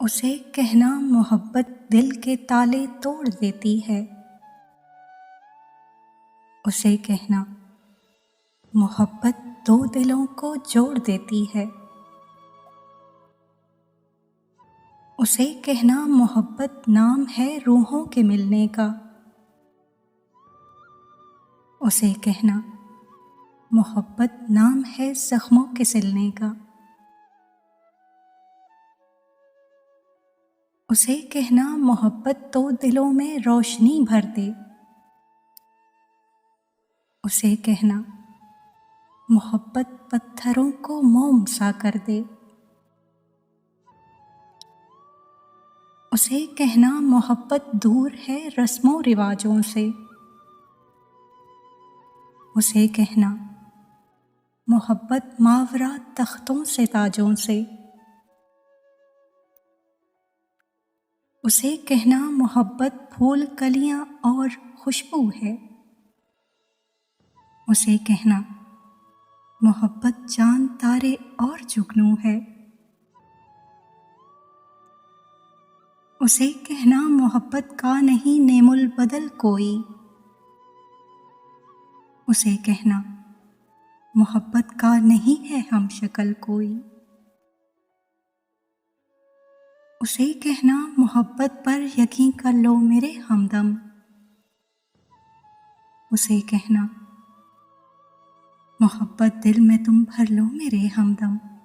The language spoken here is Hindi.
उसे कहना मोहब्बत दिल के ताले तोड़ देती है। उसे कहना मोहब्बत दो दिलों को जोड़ देती है। उसे कहना मोहब्बत नाम है रूहों के मिलने का। उसे कहना मोहब्बत नाम है जख्मों के सिलने का। उसे कहना मोहब्बत तो दिलों में रोशनी भर दे। उसे कहना मोहब्बत पत्थरों को मोम सा कर दे। उसे कहना मोहब्बत दूर है रस्मों रिवाजों से। उसे कहना मोहब्बत मावरा तख्तों से ताजों से। उसे कहना मोहब्बत फूल कलियां और खुशबू है। उसे कहना मोहब्बत चांद तारे और जुगनू है। उसे कहना मोहब्बत का नहीं नेमुल बदल कोई। उसे कहना मोहब्बत का नहीं है हम शक्ल कोई। उसे कहना मोहब्बत पर यकीन कर लो मेरे हमदम। उसे कहना मोहब्बत दिल में तुम भर लो मेरे हमदम।